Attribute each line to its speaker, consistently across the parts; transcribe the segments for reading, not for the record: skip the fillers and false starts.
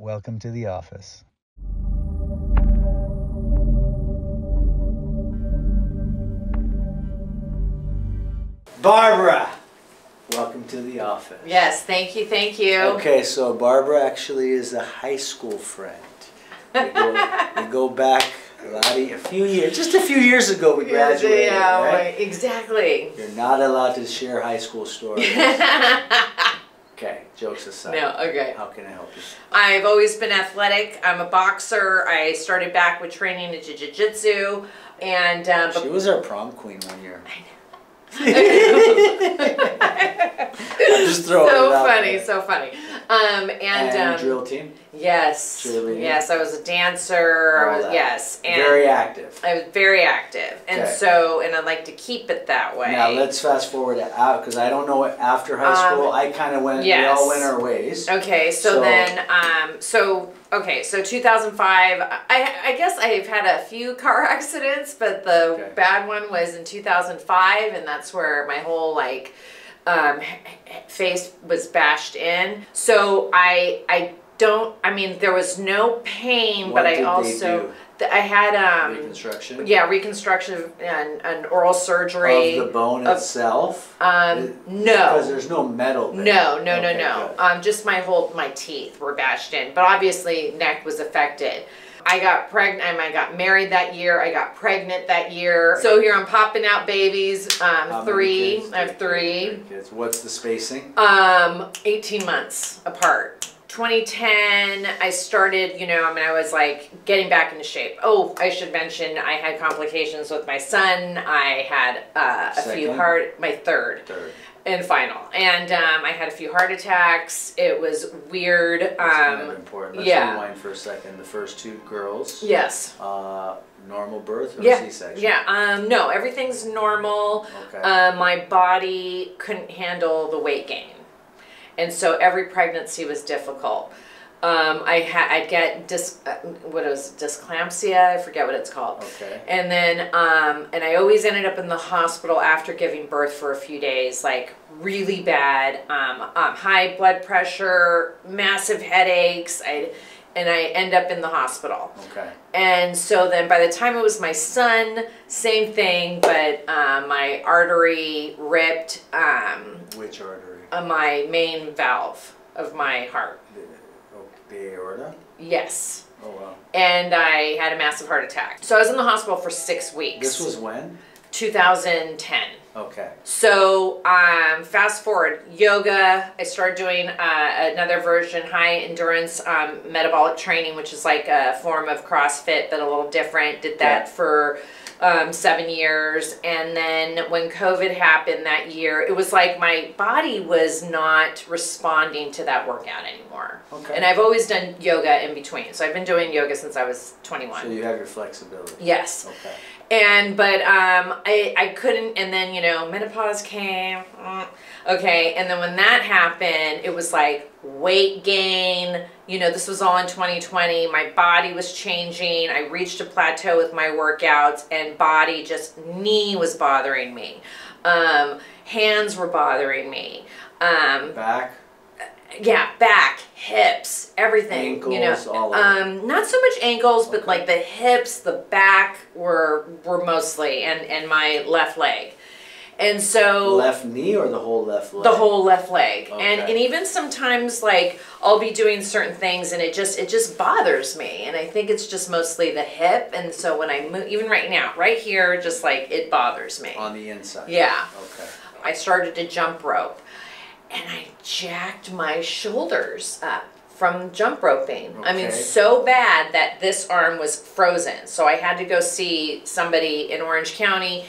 Speaker 1: Welcome to the office.
Speaker 2: Barbara, welcome to the office.
Speaker 3: Yes, thank you, thank you.
Speaker 2: Okay, so Barbara actually is a high school friend. We go back a few years, just a few years ago we graduated,
Speaker 3: Yeah,
Speaker 2: right?
Speaker 3: Exactly.
Speaker 2: You're not allowed to share high school stories. Okay, jokes aside.
Speaker 3: No, okay.
Speaker 2: How can I help you?
Speaker 3: I've always been athletic. I'm a boxer. I started back with training in jiu-jitsu, and
Speaker 2: She was our prom queen one year.
Speaker 3: I'm
Speaker 2: just throwing it out
Speaker 3: funny,
Speaker 2: there.
Speaker 3: so funny.
Speaker 2: And drill team?
Speaker 3: Yes.
Speaker 2: Cheerleading?
Speaker 3: Yes, I was a dancer.
Speaker 2: All that.
Speaker 3: Yes. And
Speaker 2: very active.
Speaker 3: I was very active. And
Speaker 2: Okay.
Speaker 3: and I'd like to keep it that way.
Speaker 2: Now let's fast forward to out, because I don't know what after high school, I kind of went,
Speaker 3: yes.
Speaker 2: we all went our ways.
Speaker 3: Okay, so then, so 2005, I guess I've had a few car accidents, but the bad one was in 2005, and that's where my whole, like, face was bashed in. So I mean, there was no pain,
Speaker 2: What
Speaker 3: but I
Speaker 2: did
Speaker 3: also,
Speaker 2: they do?
Speaker 3: I had,
Speaker 2: Reconstruction?
Speaker 3: yeah, reconstruction and oral surgery.
Speaker 2: Of the bone itself?
Speaker 3: No.
Speaker 2: Because there's no metal there.
Speaker 3: No. Just my teeth were bashed in, but obviously neck was affected. I got pregnant, I got married that year, I got pregnant that year. So here I'm popping out babies, three. I have three.
Speaker 2: Kids. What's the spacing?
Speaker 3: 18 months apart. 2010, I started, I was like getting back into shape. Oh, I should mention I had complications with my son. I had my third. And final. And I had a few heart attacks. It was weird.
Speaker 2: That's kind of important. Let's rewind for a second. The first two girls.
Speaker 3: Yes.
Speaker 2: Normal birth or C-section?
Speaker 3: Yeah. No, everything's normal.
Speaker 2: Okay.
Speaker 3: My body couldn't handle the weight gain. And so every pregnancy was difficult. I'd get dysclampsia, I forget what it's called.
Speaker 2: Okay.
Speaker 3: And then, and I always ended up in the hospital after giving birth for a few days, like really bad, high blood pressure, massive headaches, and I end up in the hospital.
Speaker 2: Okay.
Speaker 3: And so then by the time it was my son, same thing, but my artery ripped.
Speaker 2: Which artery?
Speaker 3: My main valve of my heart.
Speaker 2: The aorta?
Speaker 3: Yes.
Speaker 2: Oh, wow.
Speaker 3: And I had a massive heart attack. So I was in the hospital for 6 weeks.
Speaker 2: This was when?
Speaker 3: 2010.
Speaker 2: Okay.
Speaker 3: So fast forward, yoga. I started doing another version, high endurance metabolic training, which is like a form of CrossFit, but a little different. Did that for 7 years. And then when COVID happened that year, it was like my body was not responding to that workout anymore.
Speaker 2: Okay.
Speaker 3: And I've always done yoga in between. So I've been doing yoga since I was 21.
Speaker 2: So you have your flexibility.
Speaker 3: Yes.
Speaker 2: Okay.
Speaker 3: But I couldn't, and then, menopause came. Okay, and then when that happened, it was like weight gain. This was all in 2020. My body was changing. I reached a plateau with my workouts, and knee was bothering me. Hands were bothering me.
Speaker 2: Back?
Speaker 3: Yeah, back, hips, everything.
Speaker 2: Ankles, all of it.
Speaker 3: Not so much ankles, but like the hips, the back were mostly, and my left leg. And so
Speaker 2: left knee or the whole left leg?
Speaker 3: The whole left leg.
Speaker 2: Okay.
Speaker 3: And even sometimes, like, I'll be doing certain things and it just bothers me. And I think it's just mostly the hip. And so when I move, even right now, right here, just like it bothers me.
Speaker 2: On the inside?
Speaker 3: Yeah.
Speaker 2: Okay.
Speaker 3: I started to jump rope. And I jacked my shoulders up from jump roping.
Speaker 2: Okay.
Speaker 3: I mean, so bad that this arm was frozen. So I had to go see somebody in Orange County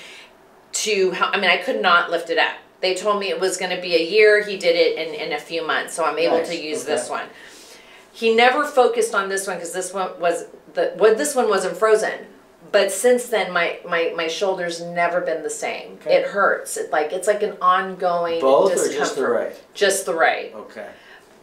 Speaker 3: to help. I mean, I could not lift it up. They told me it was going to be a year. He did it in a few months. So I'm able to use this one. He never focused on this one because this one wasn't frozen. But since then, my shoulder's never been the same. Okay. It hurts. It's like an ongoing
Speaker 2: Both
Speaker 3: discomfort.
Speaker 2: Or just the right?
Speaker 3: Just the right.
Speaker 2: Okay.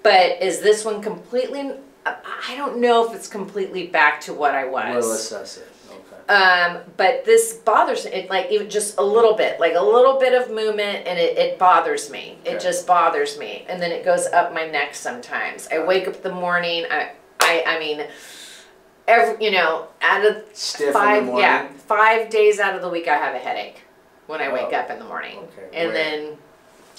Speaker 3: But is this one completely? I don't know if it's completely back to what I was.
Speaker 2: We'll assess it. Okay.
Speaker 3: But this bothers it, like even just a little bit of movement, and it bothers me. Okay. It just bothers me, and then it goes up my neck sometimes. I wake up in the morning. I I mean, out of
Speaker 2: Stiff
Speaker 3: 5,
Speaker 2: in the morning?
Speaker 3: 5 days out of the week I have a headache when I wake up in the morning.
Speaker 2: Okay.
Speaker 3: And
Speaker 2: Where?
Speaker 3: then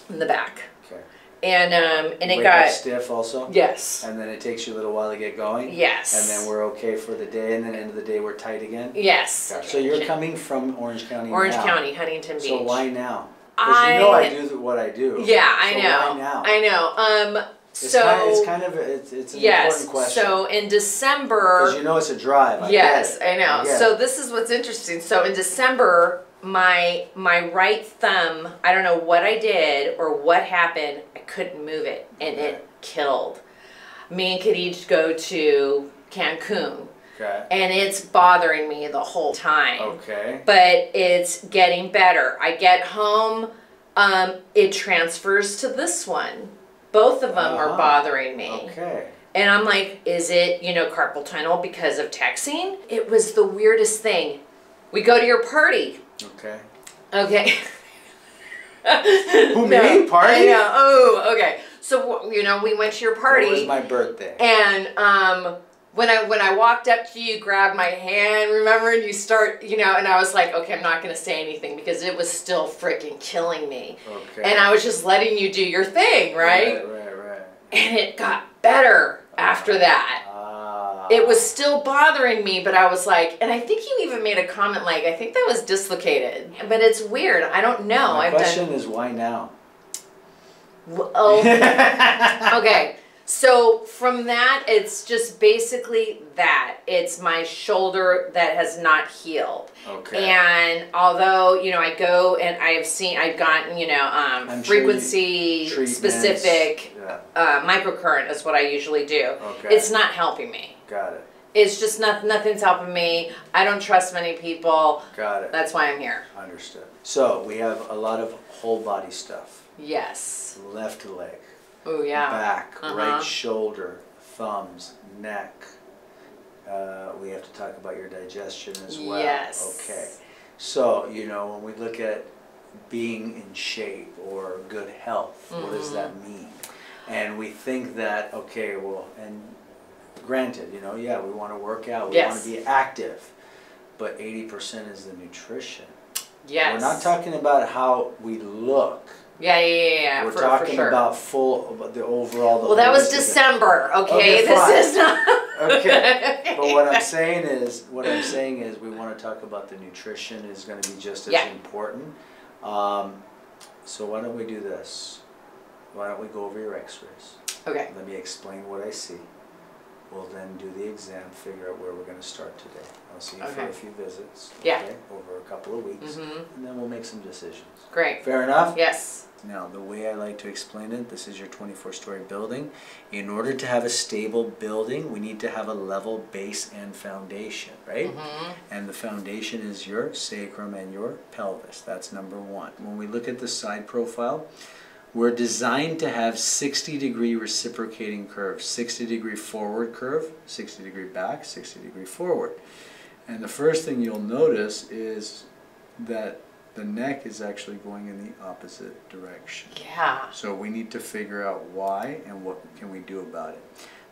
Speaker 3: in the back.
Speaker 2: Okay.
Speaker 3: And
Speaker 2: you
Speaker 3: it
Speaker 2: wake
Speaker 3: got
Speaker 2: up stiff also?
Speaker 3: Yes.
Speaker 2: And then it takes you a little while to get going?
Speaker 3: Yes.
Speaker 2: And then we're okay for the day, and then end of the day we're tight again?
Speaker 3: Yes.
Speaker 2: Gotcha. So you're coming from Orange County
Speaker 3: Orange
Speaker 2: now.
Speaker 3: County, Huntington Beach.
Speaker 2: So why now? Because you know I do what I do.
Speaker 3: Yeah, I
Speaker 2: so
Speaker 3: know.
Speaker 2: Why now?
Speaker 3: I know.
Speaker 2: It's
Speaker 3: So
Speaker 2: kind of an
Speaker 3: yes,
Speaker 2: important question.
Speaker 3: so in December.
Speaker 2: Because you know it's a drive.
Speaker 3: Yes, I know.
Speaker 2: I
Speaker 3: So this is what's interesting. So in December, my right thumb, I don't know what I did or what happened, I couldn't move it, and it killed. Me and Khadij go to Cancun.
Speaker 2: Okay.
Speaker 3: And it's bothering me the whole time.
Speaker 2: Okay.
Speaker 3: But it's getting better. I get home, it transfers to this one. Both of them are bothering me.
Speaker 2: Okay.
Speaker 3: And I'm like, is it, carpal tunnel because of texting? It was the weirdest thing. We go to your party.
Speaker 2: Okay.
Speaker 3: Okay.
Speaker 2: Who, me? Party?
Speaker 3: I know. Oh, okay. So, we went to your party.
Speaker 2: It was my birthday.
Speaker 3: And when I walked up to you, grabbed my hand, remember, and you start, and I was like, okay, I'm not going to say anything because it was still freaking killing me.
Speaker 2: Okay.
Speaker 3: And I was just letting you do your thing, right?
Speaker 2: Right.
Speaker 3: And it got better after that. It was still bothering me, but I was like, and I think you even made a comment like, I think that was dislocated. But it's weird. I don't know.
Speaker 2: My question is, why now?
Speaker 3: Oh, okay. So from that, it's just basically that. It's my shoulder that has not healed.
Speaker 2: Okay.
Speaker 3: And although, I go and I've gotten, frequency specific microcurrent is what I usually do.
Speaker 2: Okay.
Speaker 3: It's not helping me.
Speaker 2: Got it.
Speaker 3: It's just nothing's helping me. I don't trust many people.
Speaker 2: Got it.
Speaker 3: That's why I'm here.
Speaker 2: Understood. So we have a lot of whole body stuff.
Speaker 3: Yes.
Speaker 2: Left leg.
Speaker 3: Oh yeah.
Speaker 2: Back, right shoulder, thumbs, neck. We have to talk about your digestion as well.
Speaker 3: Yes.
Speaker 2: Okay. So, when we look at being in shape or good health, what does that mean? And we think that, okay, well, and granted, we want to work out, we want to be active, but 80% is the nutrition.
Speaker 3: Yes.
Speaker 2: We're not talking about how we look.
Speaker 3: Yeah.
Speaker 2: We're talking about the overall.
Speaker 3: Well, that was December. Okay, this is not.
Speaker 2: Okay, but what I'm saying is, we want to talk about the nutrition is going to be just as important. So why don't we do this? Why don't we go over your X-rays?
Speaker 3: Okay.
Speaker 2: Let me explain what I see. We'll then do the exam, figure out where we're going to start today. I'll see you for a few visits.
Speaker 3: Yeah.
Speaker 2: Okay, over a couple of weeks, and then we'll make some decisions.
Speaker 3: Great.
Speaker 2: Fair enough?
Speaker 3: Yes.
Speaker 2: Now, the way I like to explain it, this is your 24-story building. In order to have a stable building, we need to have a level base and foundation, right? And the foundation is your sacrum and your pelvis. That's number one. When we look at the side profile, we're designed to have 60-degree reciprocating curves. 60-degree forward curve, 60-degree back, 60-degree forward. And the first thing you'll notice is that the neck is actually going in the opposite direction.
Speaker 3: Yeah.
Speaker 2: So we need to figure out why and what can we do about it.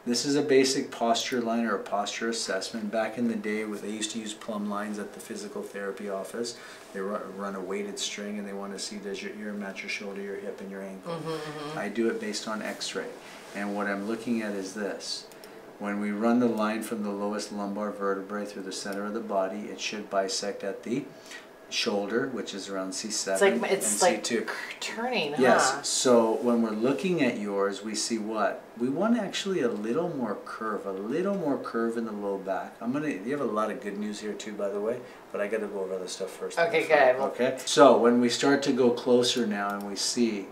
Speaker 2: This is a basic posture line or a posture assessment. Back in the day, where they used to use plumb lines at the physical therapy office, they run a weighted string and they want to see, does your ear match your shoulder, your hip, and your ankle. I do it based on X-ray. And what I'm looking at is this. When we run the line from the lowest lumbar vertebrae through the center of the body, it should bisect at the shoulder, which is around C7
Speaker 3: it's
Speaker 2: and
Speaker 3: like
Speaker 2: C2.
Speaker 3: Turning, huh?
Speaker 2: Yes. So when we're looking at yours, we see what? We want actually a little more curve in the low back. You have a lot of good news here too, by the way, but I got to go over other stuff first.
Speaker 3: Okay, good.
Speaker 2: Okay. So when we start to go closer now and we see,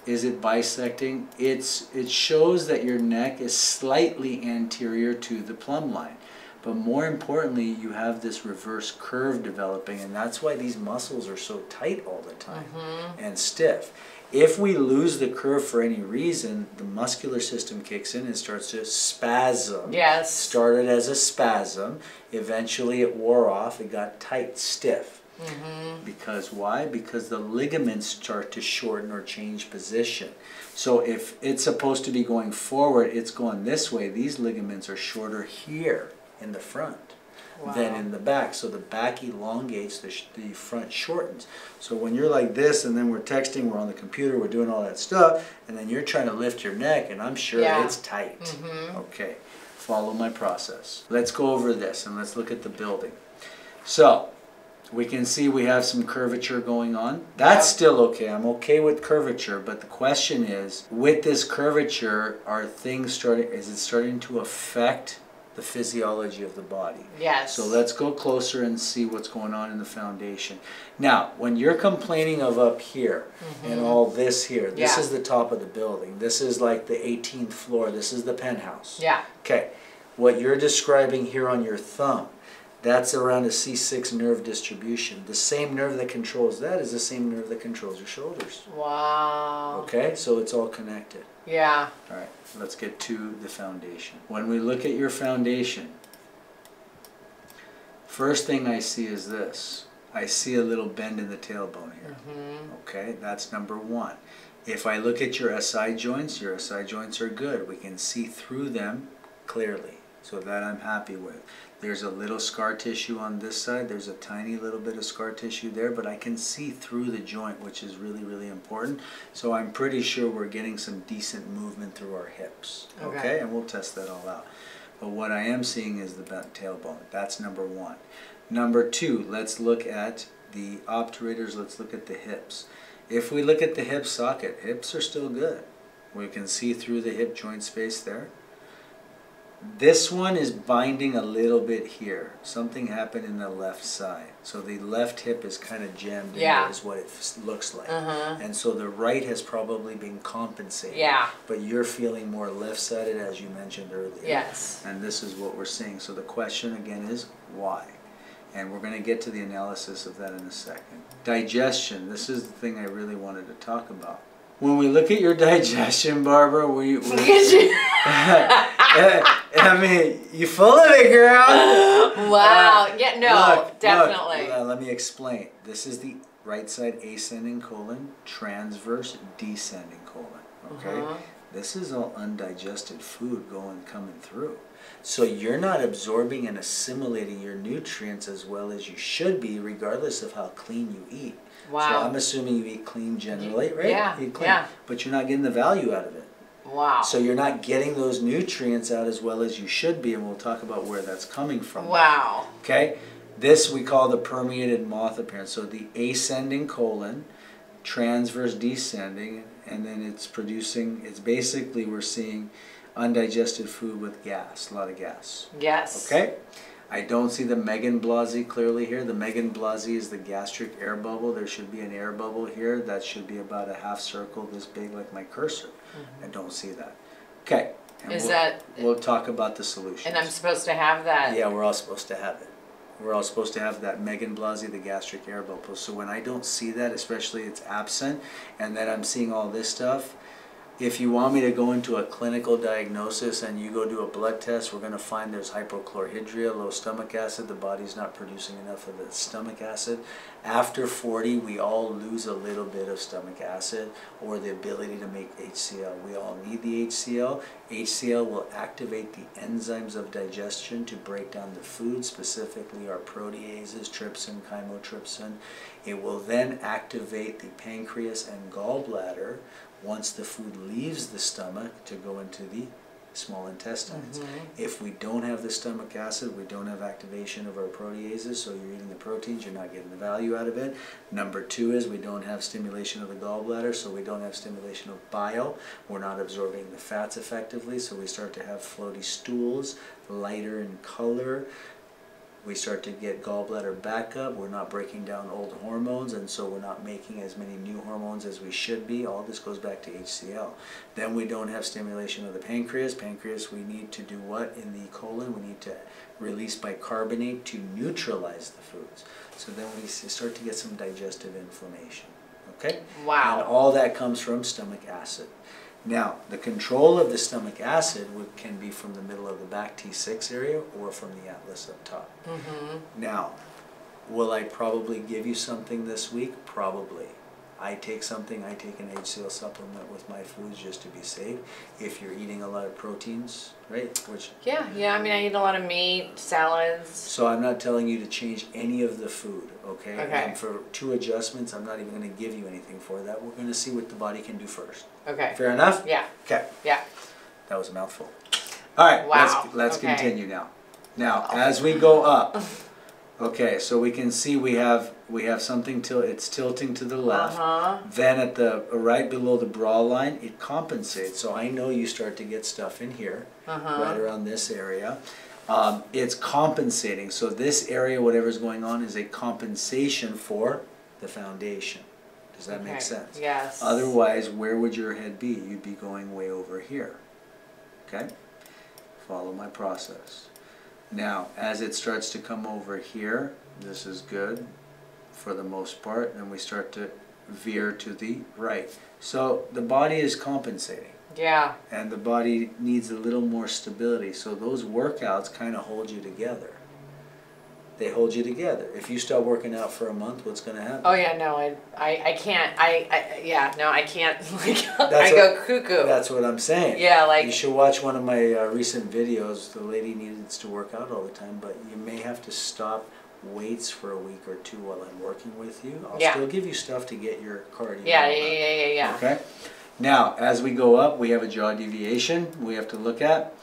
Speaker 2: is it bisecting? It shows that your neck is slightly anterior to the plumb line. But more importantly, you have this reverse curve developing, and that's why these muscles are so tight all the time and stiff. If we lose the curve for any reason, the muscular system kicks in and starts to spasm.
Speaker 3: Yes.
Speaker 2: Started as a spasm. Eventually it wore off. It got tight, stiff. Because why? Because the ligaments start to shorten or change position. So if it's supposed to be going forward, it's going this way. These ligaments are shorter here in the front than in the back. So the back elongates, the front shortens. So when you're like this, and then we're texting, we're on the computer, we're doing all that stuff, and then you're trying to lift your neck, and I'm sure it's tight. Okay, follow my process. Let's go over this, and let's look at the building. So we can see we have some curvature going on. That's still okay. I'm okay with curvature, but the question is, with this curvature, is it starting to affect the physiology of the body?
Speaker 3: Yes.
Speaker 2: So let's go closer and see what's going on in the foundation. Now, when you're complaining of up here and all this here, this is the top of the building. This is like the 18th floor. This is the penthouse.
Speaker 3: Yeah.
Speaker 2: Okay. What you're describing here on your thumb, that's around a C6 nerve distribution. The same nerve that controls that is the same nerve that controls your shoulders.
Speaker 3: Wow.
Speaker 2: Okay, so it's all connected.
Speaker 3: Yeah.
Speaker 2: All right, let's get to the foundation. When we look at your foundation, first thing I see is this. I see a little bend in the tailbone here. Okay, that's number one. If I look at your SI joints are good. We can see through them clearly. So that I'm happy with. There's a little scar tissue on this side. There's a tiny little bit of scar tissue there, but I can see through the joint, which is really, really important. So I'm pretty sure we're getting some decent movement through our hips. Okay? And we'll test that all out. But what I am seeing is the bent tailbone. That's number one. Number two, let's look at the obturators. Let's look at the hips. If we look at the hip socket, hips are still good. We can see through the hip joint space there. This one is binding a little bit here. Something happened in the left side. So the left hip is kind of jammed in, is what it looks like. And so the right has probably been compensating. But you're feeling more left-sided, as you mentioned earlier.
Speaker 3: Yes.
Speaker 2: And this is what we're seeing. So the question again is, why? And we're going to get to the analysis of that in a second. Digestion. This is the thing I really wanted to talk about. When we look at your digestion, Barbara, I mean, you full of it, girl.
Speaker 3: Wow. Yeah, no,
Speaker 2: look,
Speaker 3: definitely.
Speaker 2: Let me explain. This is the right side ascending colon, transverse descending colon. Okay? This is all undigested food coming through. So you're not absorbing and assimilating your nutrients as well as you should be, regardless of how clean you eat.
Speaker 3: Wow.
Speaker 2: So I'm assuming you eat clean generally, right?
Speaker 3: Yeah.
Speaker 2: You eat clean, but you're not getting the value out of it.
Speaker 3: Wow.
Speaker 2: So you're not getting those nutrients out as well as you should be, and we'll talk about where that's coming from.
Speaker 3: Wow.
Speaker 2: Okay? This we call the permeated moth appearance. So the ascending colon, transverse descending, and then it's basically we're seeing undigested food with gas, a lot of gas.
Speaker 3: Yes.
Speaker 2: Okay? I don't see the Blvd clearly here. The Blvd is the gastric air bubble. There should be an air bubble here. That should be about a half circle this big like my cursor. I don't see that. Okay. And we'll talk about the solutions.
Speaker 3: And I'm supposed to have that?
Speaker 2: Yeah, we're all supposed to have it. We're all supposed to have that Blvd, the gastric air bubble. So when I don't see that, especially it's absent, and then I'm seeing all this stuff, if you want me to go into a clinical diagnosis and you go do a blood test, we're going to find there's hypochlorhydria, low stomach acid. The body's not producing enough of the stomach acid. After 40, we all lose a little bit of stomach acid or the ability to make HCl. We all need the HCl. HCl will activate the enzymes of digestion to break down the food, specifically our proteases, trypsin, chymotrypsin. It will then activate the pancreas and gallbladder once the food leaves the stomach to go into the small intestines. If we don't have the stomach acid, we don't have activation of our proteases, so you're eating the proteins, you're not getting the value out of it. Number two is we don't have stimulation of the gallbladder, so we don't have stimulation of bile. We're not absorbing the fats effectively, so we start to have floaty stools, lighter in color. We start to get gallbladder backup. We're not breaking down old hormones, and so we're not making as many new hormones as we should be. All this goes back to HCl. Then we don't have stimulation of the pancreas. Pancreas, we need to do what in the colon? We need to release bicarbonate to neutralize the foods. So then we start to get some digestive inflammation. Okay?
Speaker 3: Wow.
Speaker 2: And all that comes from stomach acid. Now, the control of the stomach acid can be from the middle of the back T6 area or from the atlas up top. Now, Will I probably give you something this week? Probably. I take something, I take an HCl supplement with my foods just to be safe. If you're eating a lot of proteins, right? Which
Speaker 3: Yeah, I mean, I eat a lot of meat, salads.
Speaker 2: So I'm not telling you to change any of the food, okay?
Speaker 3: Okay.
Speaker 2: And for 2 adjustments, I'm not even going to give you anything for that. We're going to see what the body can do first.
Speaker 3: Okay.
Speaker 2: Fair enough?
Speaker 3: Yeah.
Speaker 2: Okay.
Speaker 3: Yeah.
Speaker 2: That was a mouthful. All right,
Speaker 3: Wow.
Speaker 2: let's
Speaker 3: Okay.
Speaker 2: continue now. Now, as we go up, okay, so we can see we have something it's tilting to the left. Then at the right below the bra line, it compensates. So I know you start to get stuff in here, right around this area. It's compensating. So this area, whatever's going on, is a compensation for the foundation. Does that make sense?
Speaker 3: Yes.
Speaker 2: Otherwise, where would your head be? You'd be going way over here. Okay? Follow my process. Now, as it starts to come over here, this is good for the most part, and we start to veer to the right. So the body is compensating.
Speaker 3: Yeah.
Speaker 2: And the body needs a little more stability. So those workouts kind of hold you together. They hold you together. If you stop working out for a month, what's going to happen?
Speaker 3: Oh yeah, no, I can't. I can't. I go cuckoo.
Speaker 2: That's what I'm saying.
Speaker 3: Yeah, like
Speaker 2: you should watch one of my recent videos. The lady needs to work out all the time, but you may have to stop weights for a week or 2 while I'm working with you. I'll still give you stuff to get your cardio.
Speaker 3: Yeah.
Speaker 2: Okay. Now, as we go up, we have a jaw deviation we have to look at.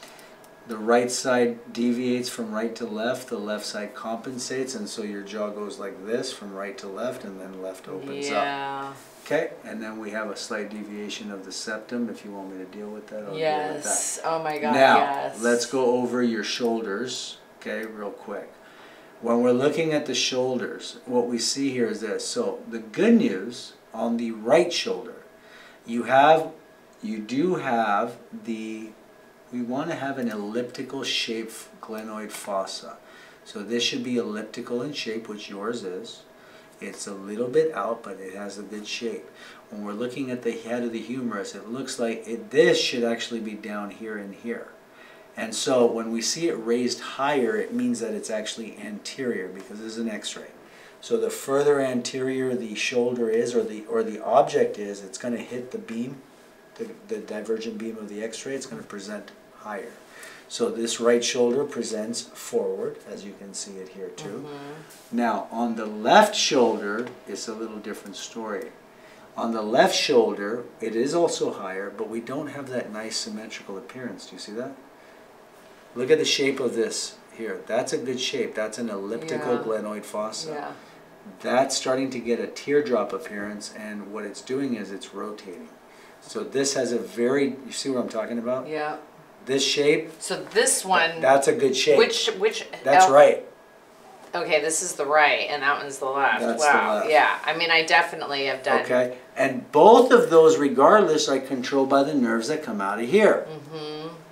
Speaker 2: The right side deviates from right to left, the left side compensates, and so your jaw goes like this from right to left, and then left opens up. Okay, and then we have a slight deviation of the septum. If you want me to deal with that, I'll deal with that.
Speaker 3: Oh my God,
Speaker 2: now, let's go over your shoulders, okay, real quick. When we're looking at the shoulders, what we see here is this. So, the good news, on the right shoulder, you do have the... We want to have an elliptical shaped glenoid fossa. So this should be elliptical in shape, which yours is. It's a little bit out, but it has a good shape. When we're looking at the head of the humerus, it looks like this should actually be down here and here. And so when we see it raised higher, it means that it's actually anterior, because this is an x-ray. So the further anterior the shoulder is, or the object is, it's going to hit the beam, the divergent beam of the x-ray. It's going to present higher. So this right shoulder presents forward, as you can see it here too. Now on the left shoulder, it's a little different story. On the left shoulder, it is also higher, but we don't have that nice symmetrical appearance. Do you see that? Look at the shape of this here. That's a good shape. That's an elliptical glenoid fossa. That's starting to get a teardrop appearance, and what it's doing is it's rotating. So this has a very, you see what I'm talking about?
Speaker 3: Yeah.
Speaker 2: This shape.
Speaker 3: So this one.
Speaker 2: That's a good shape.
Speaker 3: Which?
Speaker 2: That's right.
Speaker 3: Okay, this is the right, and that one's the left.
Speaker 2: That's
Speaker 3: wow.
Speaker 2: the left.
Speaker 3: Yeah. I mean, I definitely have done.
Speaker 2: Okay. And both of those, regardless, are controlled by the nerves that come out of here.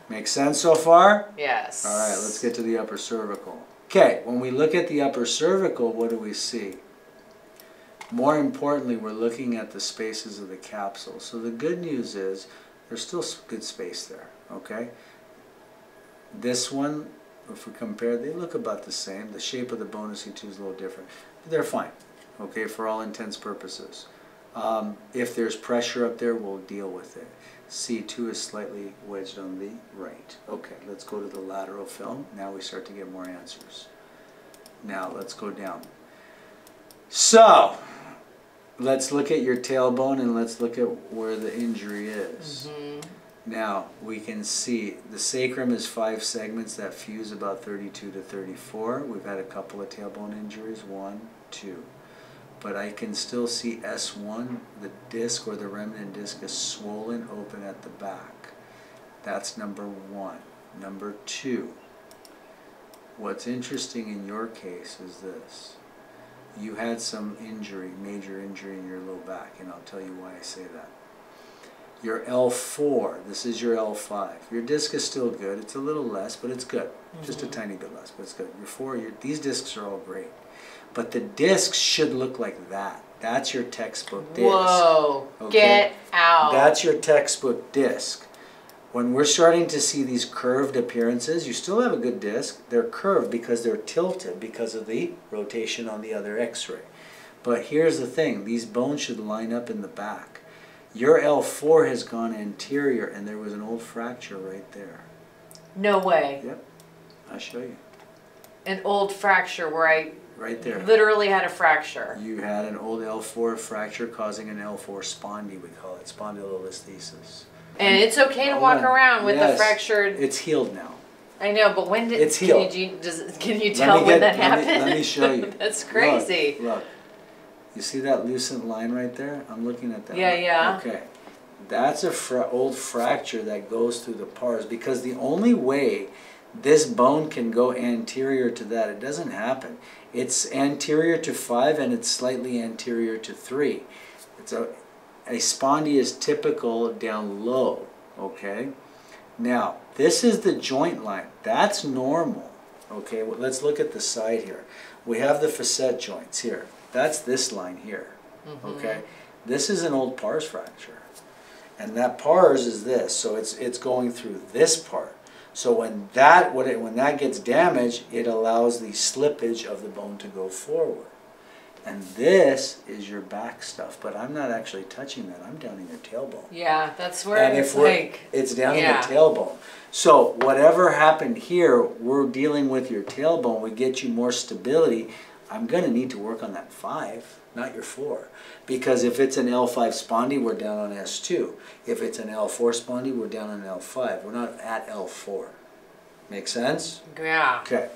Speaker 2: Makes sense so far?
Speaker 3: Yes.
Speaker 2: All right. Let's get to the upper cervical. Okay. When we look at the upper cervical, what do we see? More importantly, we're looking at the spaces of the capsule. So the good news is there's still good space there, okay? This one, if we compare, they look about the same. The shape of the bone of C2 is a little different. But they're fine, okay, for all intents purposes. If there's pressure up there, we'll deal with it. C2 is slightly wedged on the right. Okay, let's go to the lateral film. Now we start to get more answers. Now let's go down. So, let's look at your tailbone and let's look at where the injury is. Now, we can see the sacrum is 5 segments that fuse about 32 to 34. We've had a couple of tailbone injuries, 1, 2. But I can still see S1, the disc or the remnant disc is swollen open at the back. That's number 1. Number 2, what's interesting in your case is this. You had some injury, major injury in your low back, and I'll tell you why I say that. Your L4, this is your L5. Your disc is still good. It's a little less, but it's good. Just a tiny bit less, but it's good. Your 4, these discs are all great. But the discs should look like that. That's your textbook disc.
Speaker 3: Whoa,
Speaker 2: okay?
Speaker 3: Get out.
Speaker 2: That's your textbook disc. When we're starting to see these curved appearances, you still have a good disc. They're curved because they're tilted because of the rotation on the other x-ray. But here's the thing, these bones should line up in the back. Your L4 has gone anterior and there was an old fracture right there.
Speaker 3: No way.
Speaker 2: Yep, I'll show you.
Speaker 3: An old fracture where I
Speaker 2: right there.
Speaker 3: Literally had a fracture.
Speaker 2: You had an old L4 fracture causing an L4 spondy, we call it, spondylolisthesis.
Speaker 3: And it's okay to walk around with the fractured...
Speaker 2: It's healed now.
Speaker 3: I know, but when did...
Speaker 2: It's healed.
Speaker 3: Can you tell when that happened?
Speaker 2: Let me show you.
Speaker 3: That's crazy.
Speaker 2: Look. You see that lucent line right there? I'm looking at that.
Speaker 3: Yeah,
Speaker 2: one.
Speaker 3: yeah.
Speaker 2: Okay. That's a old fracture that goes through the pars, because the only way this bone can go anterior to that, it doesn't happen. It's anterior to 5 and it's slightly anterior to 3. It's a spondy is typical down low, okay? Now, this is the joint line. That's normal, okay? Well, let's look at the side here. We have the facet joints here. That's this line here, okay? This is an old pars fracture. And that pars is this, so it's going through this part. So when that gets damaged, it allows the slippage of the bone to go forward. And this is your back stuff, but I'm not actually touching that. I'm down in your tailbone.
Speaker 3: Yeah, that's where it's like...
Speaker 2: It's down in your tailbone. So whatever happened here, we're dealing with your tailbone. We get you more stability. I'm going to need to work on that 5, not your 4. Because if it's an L5 spondy, we're down on S2. If it's an L4 spondy, we're down on L5. We're not at L4. Make sense?
Speaker 3: Yeah.
Speaker 2: Okay.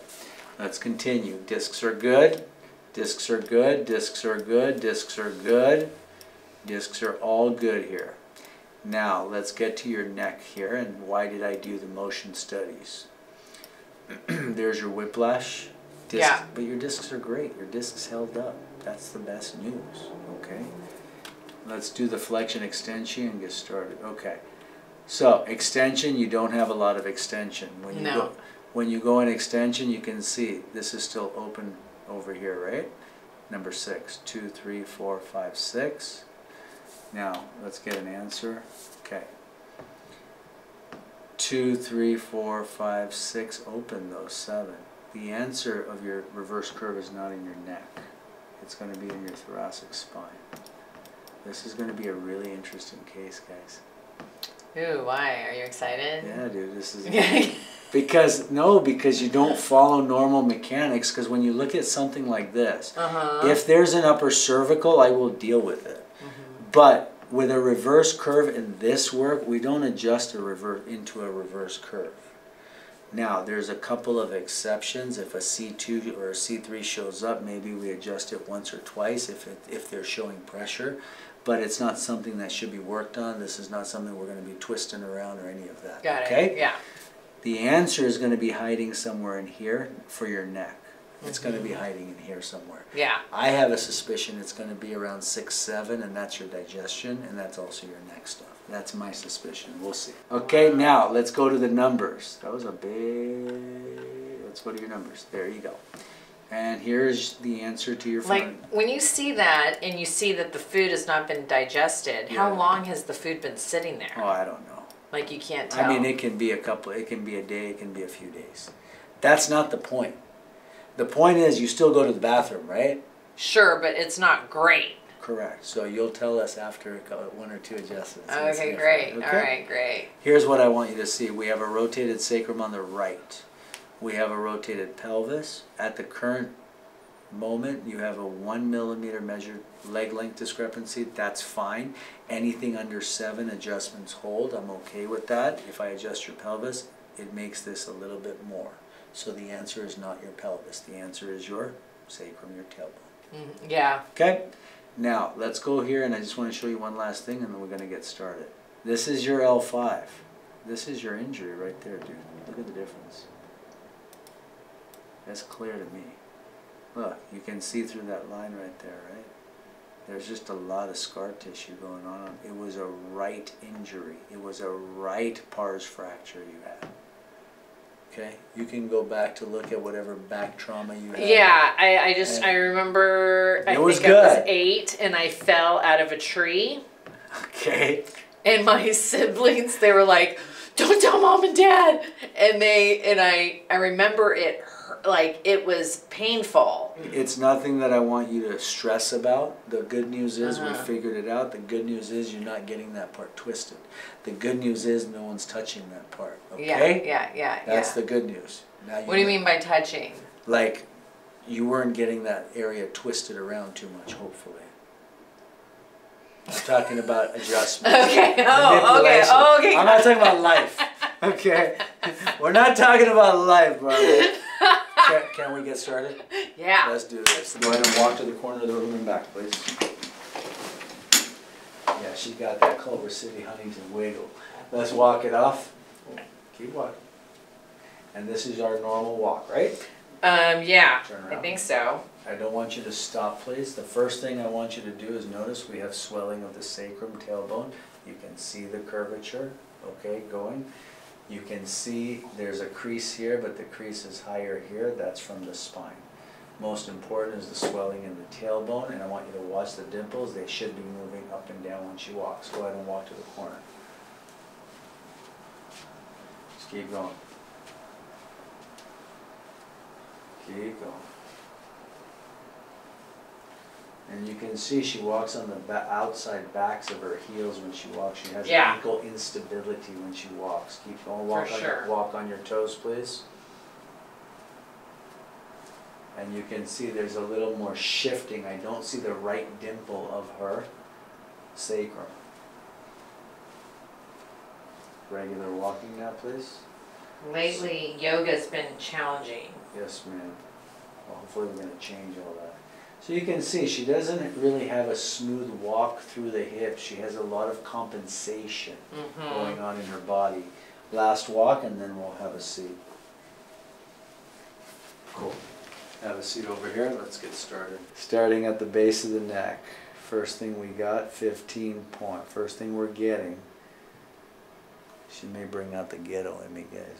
Speaker 2: Let's continue. Discs are good. Discs are good. Discs are good. Discs are good. Discs are all good here. Now, let's get to your neck here. And why did I do the motion studies? There's your whiplash. Discs, but your discs are great. Your discs held up. That's the best news, okay? Let's do the flexion extension and get started. Okay, so extension, you don't have a lot of extension. When you go in extension, you can see this is still open over here, right? Number 6, 2, 3, 4, 5, 6. Now, let's get an answer. Okay. 2, 3, 4, 5, 6, open those 7. The answer of your reverse curve is not in your neck. It's going to be in your thoracic spine. This is going to be a really interesting case, guys.
Speaker 3: Ooh, why? Are you excited?
Speaker 2: Yeah, dude, this is... because you don't follow normal mechanics, because when you look at something like this, if there's an upper cervical, I will deal with it. But with a reverse curve in this work, we don't adjust into a reverse curve. Now, there's a couple of exceptions. If a C2 or a C3 shows up, maybe we adjust it once or twice if they're showing pressure. But it's not something that should be worked on. This is not something we're going to be twisting around or any of that.
Speaker 3: Got it.
Speaker 2: Okay?
Speaker 3: Yeah.
Speaker 2: The answer is going to be hiding somewhere in here for your neck. It's going to be hiding in here somewhere.
Speaker 3: Yeah.
Speaker 2: I have a suspicion it's going to be around 6, 7, and that's your digestion, and that's also your neck stuff. That's my suspicion. We'll see. Okay, now let's go to the numbers. That was a big... Let's go to your numbers. There you go. And here's the answer to your phone.
Speaker 3: Like, when you see that, and you see that the food has not been digested, how long has the food been sitting there?
Speaker 2: Oh, I don't know.
Speaker 3: Like, you can't tell.
Speaker 2: I mean, it can be a day, it can be a few days. That's not the point. The point is you still go to the bathroom, right?
Speaker 3: Sure, but it's not great.
Speaker 2: Correct. So you'll tell us after 1 or 2 adjustments.
Speaker 3: Okay, great. Okay? All right, great.
Speaker 2: Here's what I want you to see. We have a rotated sacrum on the right. We have a rotated pelvis. At the current moment, you have a 1 millimeter measured leg length discrepancy. That's fine. Anything under 7 adjustments hold. I'm okay with that. If I adjust your pelvis, it makes this a little bit more. So the answer is not your pelvis. The answer is your sacrum, your tailbone.
Speaker 3: Yeah.
Speaker 2: Okay? Now, let's go here, and I just want to show you one last thing, and then we're going to get started. This is your L5. This is your injury right there, dude. Look at the difference. That's clear to me. Look, you can see through that line right there, right? There's just a lot of scar tissue going on. It was a right injury. It was a right pars fracture you had. Okay, you can go back to look at whatever back trauma you had.
Speaker 3: Yeah, I remember, I think I was 8 and I fell out of a tree.
Speaker 2: Okay.
Speaker 3: And my siblings, they were like, don't Mom and Dad. And I remember it hurt, like it was painful.
Speaker 2: It's nothing that I want you to stress about. The good news is we
Speaker 3: Uh-huh.
Speaker 2: figured it out. The good news is you're not getting that part twisted. The good news is no one's touching that part. Okay?
Speaker 3: Yeah.
Speaker 2: That's the good news. Now
Speaker 3: What do you mean by touching?
Speaker 2: Like you weren't getting that area twisted around too much, hopefully. I'm talking about adjustment.
Speaker 3: Okay. Oh, okay.
Speaker 2: Manipulation.
Speaker 3: Oh, okay.
Speaker 2: I'm not talking about life. Okay? We're not talking about life, brother. Can we get started?
Speaker 3: Yeah.
Speaker 2: Let's do this. Go ahead and walk to the corner of the room and back, please. Yeah, she got that Culver City Huntington wiggle. Let's walk it off. Keep walking. And this is our normal walk, right?
Speaker 3: Yeah.
Speaker 2: Turn
Speaker 3: I
Speaker 2: around.
Speaker 3: think so.
Speaker 2: I don't want you to stop, please. The first thing I want you to do is notice we have swelling of the sacrum tailbone. You can see the curvature, okay, going. You can see there's a crease here, but the crease is higher here. That's from the spine. Most important is the swelling in the tailbone, and I want you to watch the dimples. They should be moving up and down when she walks. Go ahead and walk to the corner. Just keep going. Keep going. And you can see she walks on the outside backs of her heels when she walks. She has ankle instability when she walks. Keep going. Walk on your toes, please. And you can see there's a little more shifting. I don't see the right dimple of her sacrum. Regular walking now, please.
Speaker 3: Lately, yoga's been challenging.
Speaker 2: Yes, ma'am. Well, hopefully we're going to change all that. So you can see she doesn't really have a smooth walk through the hips. She has a lot of compensation going on in her body. Last walk and then we'll have a seat. Cool. Have a seat over here. Let's get started. Starting at the base of the neck. First thing we got, 15 point. First thing we're getting. She may bring out the ghetto in me, guys.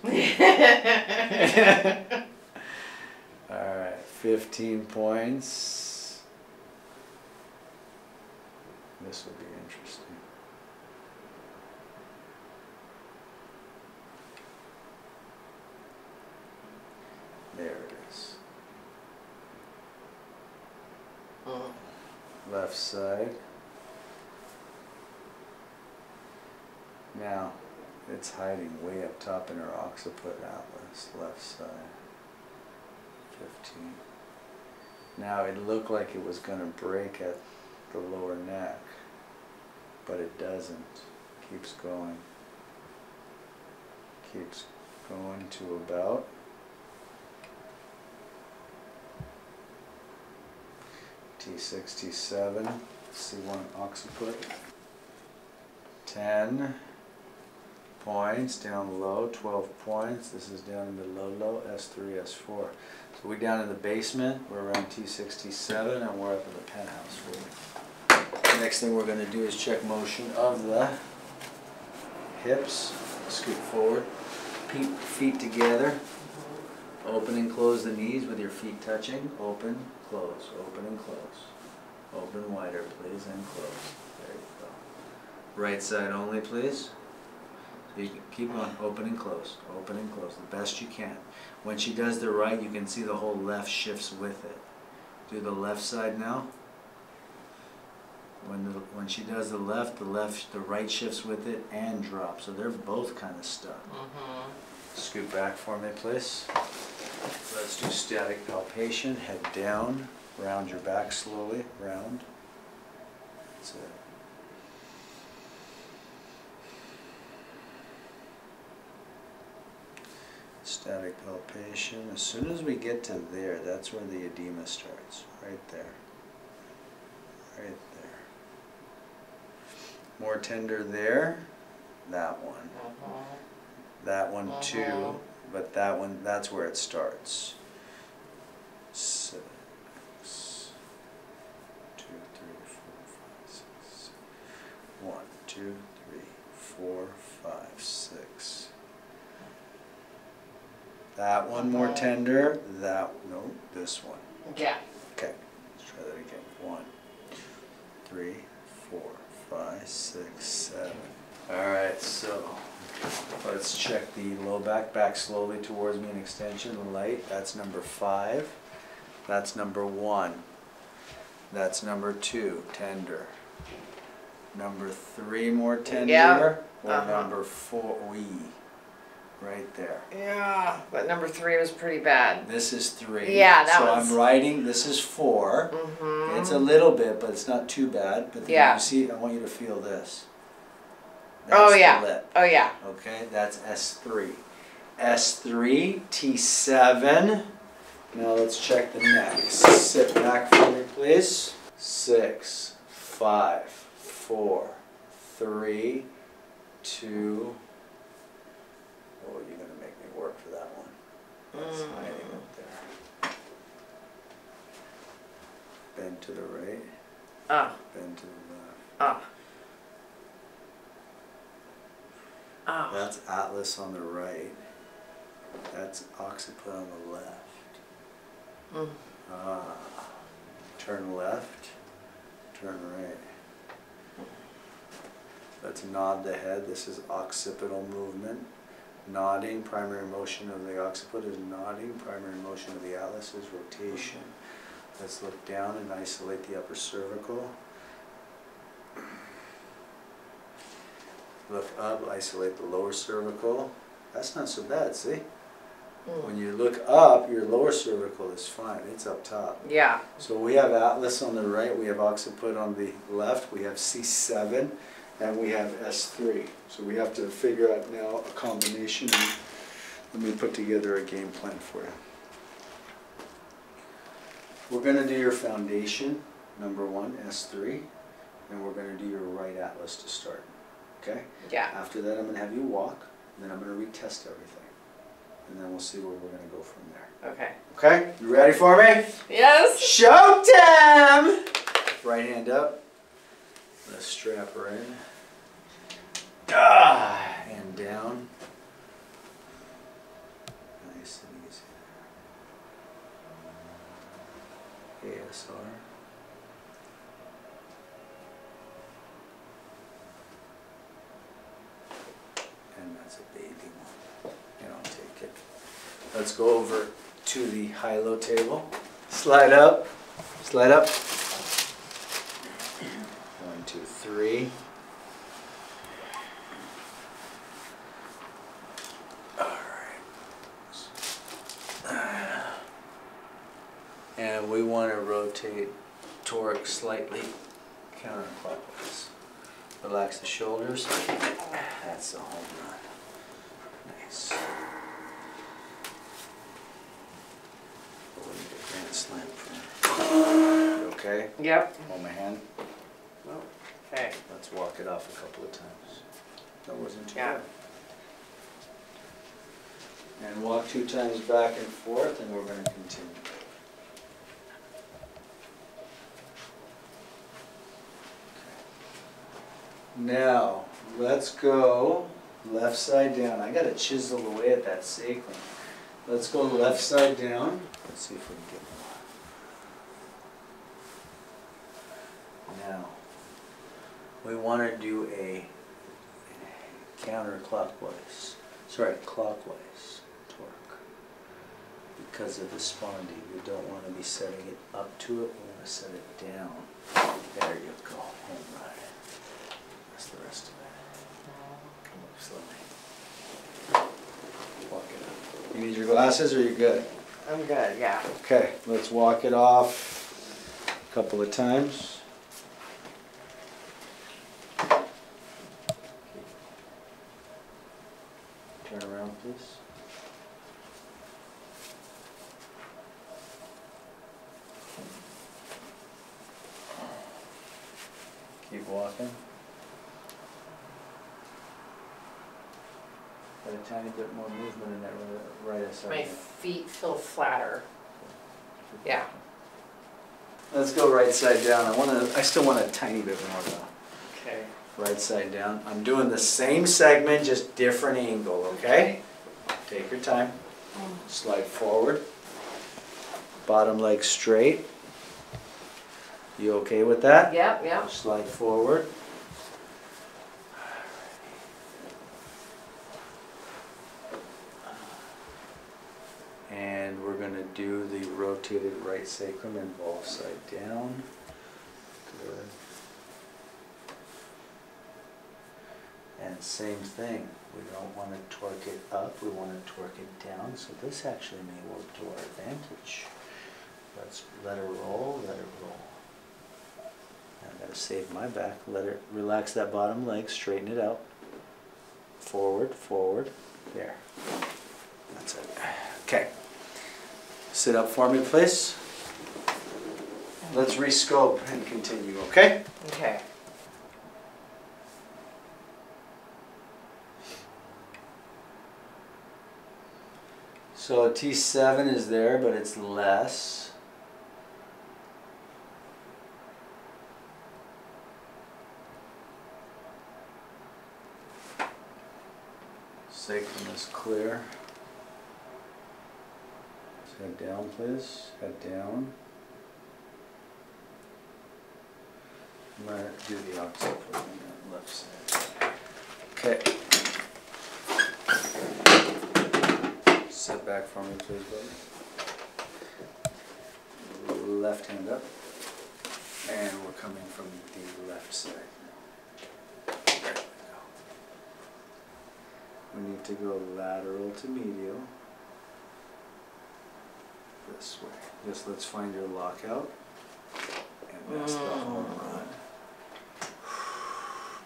Speaker 2: Alright, 15 points. This will be interesting. There it is. Left side. Now, it's hiding way up top in her occiput atlas, left side. 15. Now it looked like it was going to break at the lower neck, but it doesn't. Keeps going. Keeps going to about T6, T7, C1 occiput. 10 points down low, 12 points. This is down in the low, S3, S4. So we're down in the basement, we're around T6, T7, and we're up in the penthouse. The next thing we're going to do is check motion of the hips. Scoot forward, feet together. Open and close the knees with your feet touching. Open, close, open and close. Open wider, please, and close. There you go. Right side only, please. So you can keep going, open and close, the best you can. When she does the right, you can see the whole left shifts with it. Do the left side now. When she does the right shifts with it and drops. So they're both kind of stuck. Scoot back for me, please. Let's do static palpation. Head down, round your back slowly, round. That's it. Static palpation. As soon as we get to there, that's where the edema starts. Right there. Right there. More tender there. That one. That one too. But that one, that's where it starts. 6, 2, 3, 4, 5, 6. 1, 2, 3, 4, 5, 6. That one more tender. That, no, this one.
Speaker 3: Yeah.
Speaker 2: Okay, let's try that again. 1, 2, 3, 4, 5, 6, 7. Alright, so Let's check the low back. Back slowly towards me in extension, light. That's number 5. That's number 1. That's number 2, tender. Number 3, more tender.
Speaker 3: Yeah.
Speaker 2: Or number 4, right there.
Speaker 3: Yeah, but number 3 was pretty bad.
Speaker 2: This is 3.
Speaker 3: Yeah, that
Speaker 2: so
Speaker 3: was.
Speaker 2: I'm writing, this is 4. It's a little bit, but it's not too bad. But then you see, I want you to feel this. That's the lip.
Speaker 3: Oh yeah.
Speaker 2: Okay, that's S3. S3, T7. Now let's check the neck. Sit back for me, please. 6, 5, 4, 3, 2. Oh, you're gonna make me work for that one. That's hiding up there. Bend to the right. Bend to the left. That's Atlas on the right. That's Occiput on the left. Turn left. Turn right. Let's nod the head. This is occipital movement. Nodding, primary motion of the occiput is nodding. Primary motion of the atlas is rotation. Let's look down and isolate the upper cervical. Look up, isolate the lower cervical. That's not so bad, see? When you look up, your lower cervical is fine. It's up top.
Speaker 3: Yeah.
Speaker 2: So we have atlas on the right, we have occiput on the left, we have C7, and we have S3. So we have to figure out now a combination, and let me put together a game plan for you. We're going to do your foundation, number 1, S3, and we're going to do your right atlas to start. Okay?
Speaker 3: Yeah.
Speaker 2: After that, I'm going to have you walk, and then I'm going to retest everything. And then we'll see where we're going to go from there.
Speaker 3: Okay.
Speaker 2: Okay? You ready for me?
Speaker 3: Yes.
Speaker 2: Showtime! Right hand up. Let's strap her in. And down. Nice and easy. ASR. And that's a baby one. You don't take it. Let's go over to the high-low table. Slide up. Slide up. 1, 2, 3. And we want to rotate toric slightly counterclockwise. Relax the shoulders. That's the home run. Nice. Oh, we need a grand slam for you. Okay?
Speaker 3: Yep.
Speaker 2: Hold my hand.
Speaker 3: Okay.
Speaker 2: Let's walk it off a couple of times. That wasn't too
Speaker 3: Yeah.
Speaker 2: bad. And walk 2 times back and forth, and we're going to continue. Now, let's go left side down. I got to chisel away at that sacrum. Let's go left side down. Let's see if we can get more. Now, we want to do a counterclockwise, clockwise torque. Because of the spondy, we don't want to be setting it up to it, we want to set it down. There you go, home run. That's the rest of it. Come up slowly. Walk it up. You need your glasses or you're good?
Speaker 3: I'm good, yeah.
Speaker 2: Okay, let's walk it off a couple of times. Turn around, please. Keep walking. Got a tiny bit more movement in that right side.
Speaker 3: My feet feel flatter. Yeah.
Speaker 2: Let's go right side down. I still want a tiny bit more though.
Speaker 3: Okay.
Speaker 2: Right side down. I'm doing the same segment, just different angle, okay? Take your time. Slide forward. Bottom leg straight. You okay with that?
Speaker 3: Yep, yep.
Speaker 2: Slide forward. And we're going to do the rotated right sacrum involved side down. Good. And same thing, we don't want to torque it up, we want to torque it down, so this actually may work to our advantage. Let's let it roll, let it roll. I gotta save my back, let it relax that bottom leg, straighten it out. Forward, forward, there. That's it. Okay. Sit up for me, please. Let's rescope and continue, okay?
Speaker 3: Okay.
Speaker 2: So T7 is there, but it's less. Sacrum is clear. Head down, please. Head down. I'm going to do the occiput on the left side. Okay. Sit back for me, please, buddy. Left hand up. And we're coming from the left side now. There we go. We need to go lateral to medial. This way. Just let's find your lockout. And that's the home run.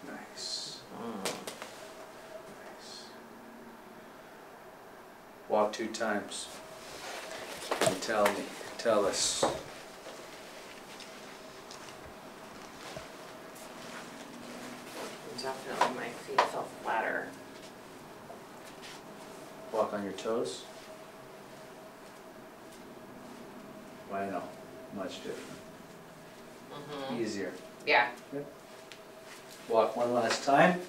Speaker 2: Nice. Nice. Walk 2 times. And tell us.
Speaker 3: Definitely my feet felt flatter.
Speaker 2: Walk on your toes. Why no? Much different. Easier.
Speaker 3: Yeah.
Speaker 2: Yep. Walk one last time.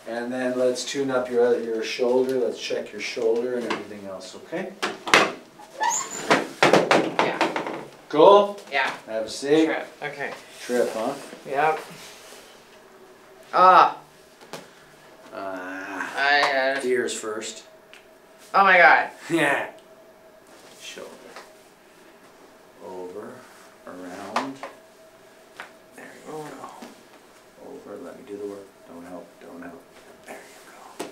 Speaker 2: And then let's tune up your shoulder. Let's check your shoulder and everything else, okay?
Speaker 3: Yeah.
Speaker 2: Cool?
Speaker 3: Yeah.
Speaker 2: Have a seat.
Speaker 3: Trip. Okay.
Speaker 2: Trip, huh?
Speaker 3: Yep. Ah.
Speaker 2: Ears first.
Speaker 3: Oh my God.
Speaker 2: Yeah. Shoulder. Over. Around. There you go. Over. Let me do the work. Don't help. Don't help. There you go.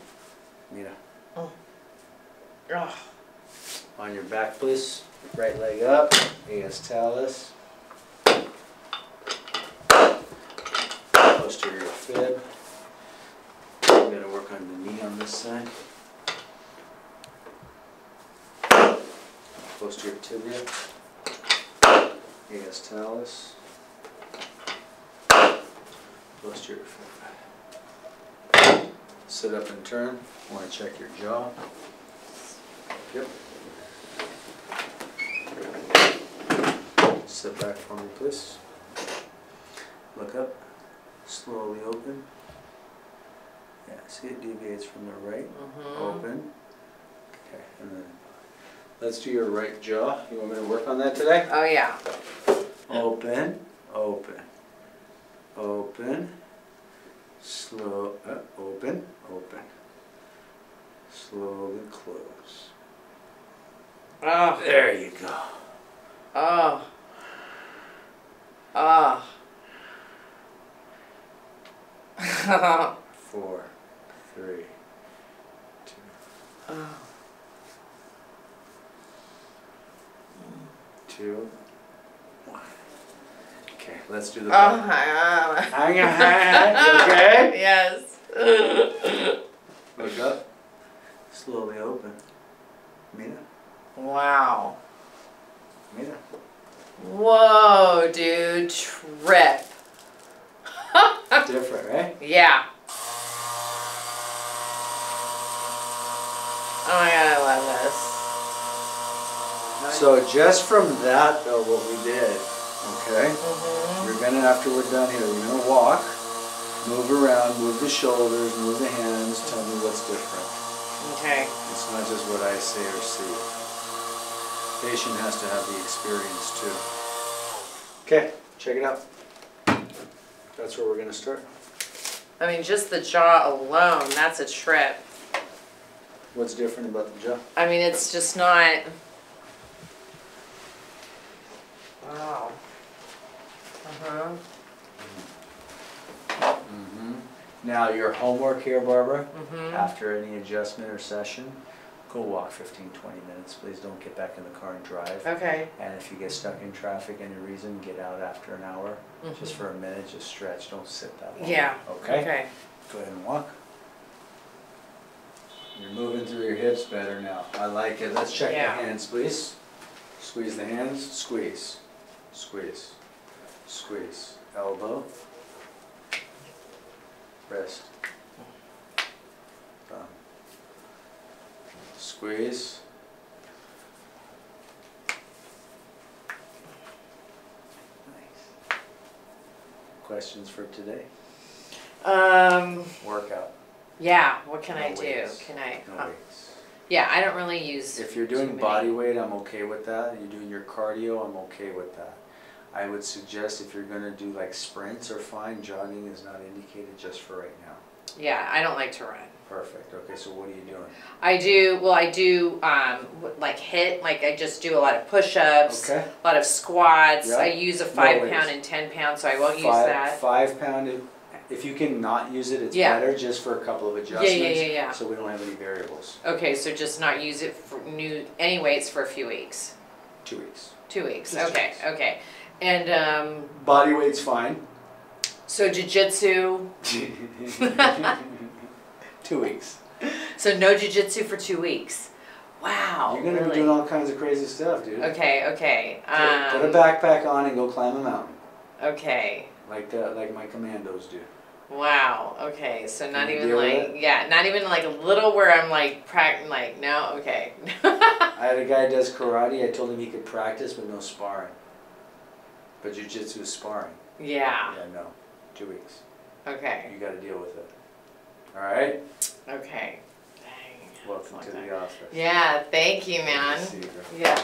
Speaker 2: Mira.
Speaker 3: Oh.
Speaker 2: On your back, please. Right leg up. AS talus. Posterior fib. We gotta work on the knee on this side. Posterior tibia. AS talus. Posterior fib. Sit up and turn. Want to check your jaw. Yep. Sit back for me, please. Look up. Slowly open. Yeah, see it deviates from the right. Open. Okay, and then let's do your right jaw. You want me to work on that today?
Speaker 3: Oh yeah.
Speaker 2: Open, open, open. Slow, open, open. Slowly close.
Speaker 3: Oh.
Speaker 2: There you go.
Speaker 3: Oh. Oh.
Speaker 2: 4, 3, 2.
Speaker 3: Oh.
Speaker 2: 2, 1. Okay, let's do the
Speaker 3: Oh
Speaker 2: back.
Speaker 3: my God.
Speaker 2: Hang on, you okay?
Speaker 3: Yes.
Speaker 2: Look up. Slowly open. Mira,
Speaker 3: Wow.
Speaker 2: mira.
Speaker 3: Whoa, dude. Trip.
Speaker 2: Different, right?
Speaker 3: Yeah. Oh my God, I love this.
Speaker 2: So just from that though, what we did, okay? You're gonna, after we're done here, you're gonna walk, move around, move the shoulders, move the hands, tell me what's different.
Speaker 3: Okay.
Speaker 2: It's not just what I say or see. Patient has to have the experience too. Okay, check it out. That's where we're gonna start.
Speaker 3: I mean, just the jaw alone, that's a trip.
Speaker 2: What's different about the jaw?
Speaker 3: I mean, it's just not, Wow. Uh-huh.
Speaker 2: Mm-hmm. Now your homework here, Barbara,
Speaker 3: Mm-hmm.
Speaker 2: after any adjustment or session, go walk 15-20 minutes. Please don't get back in the car and drive.
Speaker 3: Okay.
Speaker 2: And if you get stuck in traffic any reason, get out after an hour. Just for a minute, just stretch. Don't sit that long.
Speaker 3: Yeah.
Speaker 2: Okay?
Speaker 3: Okay.
Speaker 2: Go ahead and walk. You're moving through your hips better now. I like it. Let's check
Speaker 3: Yeah.
Speaker 2: the hands, please. Squeeze the hands. Squeeze. Squeeze. Squeeze. Elbow. Wrist. Thumb. Squeeze. Nice. Questions for today? Workout.
Speaker 3: Yeah, what can
Speaker 2: No
Speaker 3: I do?
Speaker 2: weights.
Speaker 3: Can I?
Speaker 2: No weights.
Speaker 3: Yeah, I don't really use.
Speaker 2: If you're
Speaker 3: too
Speaker 2: doing
Speaker 3: many.
Speaker 2: body weight, I'm okay with that. You're doing your cardio, I'm okay with that. I would suggest if you're gonna do like sprints are fine, jogging is not indicated just for right now.
Speaker 3: Yeah, I don't like to run.
Speaker 2: Perfect. Okay, so what are you doing?
Speaker 3: I do like HIIT, like I just do a lot of push-ups,
Speaker 2: Okay.
Speaker 3: a lot of squats.
Speaker 2: Yeah.
Speaker 3: I use a
Speaker 2: No
Speaker 3: 5
Speaker 2: weights.
Speaker 3: pound and 10 pound, so I won't use that.
Speaker 2: 5 pound, if you can not use it, it's
Speaker 3: Yeah.
Speaker 2: better just for a couple of adjustments.
Speaker 3: Yeah.
Speaker 2: So we don't have any variables.
Speaker 3: Okay, so just not use it for any weights for a few weeks.
Speaker 2: 2 weeks.
Speaker 3: 2 weeks.
Speaker 2: Just 2
Speaker 3: Okay,
Speaker 2: weeks.
Speaker 3: okay. And
Speaker 2: Body weight's fine.
Speaker 3: so jiu-jitsu.
Speaker 2: 2 weeks.
Speaker 3: So no jiu-jitsu for 2 weeks. Wow.
Speaker 2: You're gonna
Speaker 3: really?
Speaker 2: be doing all kinds of crazy stuff, dude.
Speaker 3: Okay.
Speaker 2: Put a backpack on and go climb a mountain.
Speaker 3: Okay.
Speaker 2: Like my commandos do.
Speaker 3: Wow. Okay. So not
Speaker 2: Can you
Speaker 3: even
Speaker 2: deal with
Speaker 3: like not even like a little where I'm like no. Okay.
Speaker 2: I had a guy who does karate. I told him he could practice but no sparring. But jiu-jitsu is sparring.
Speaker 3: Yeah.
Speaker 2: Yeah, no. 2 weeks.
Speaker 3: Okay.
Speaker 2: You got to deal with it. All right.
Speaker 3: Okay. Dang.
Speaker 2: Welcome to the office.
Speaker 3: Yeah. Thank you, man.
Speaker 2: Good to see you, girl.
Speaker 3: Yeah.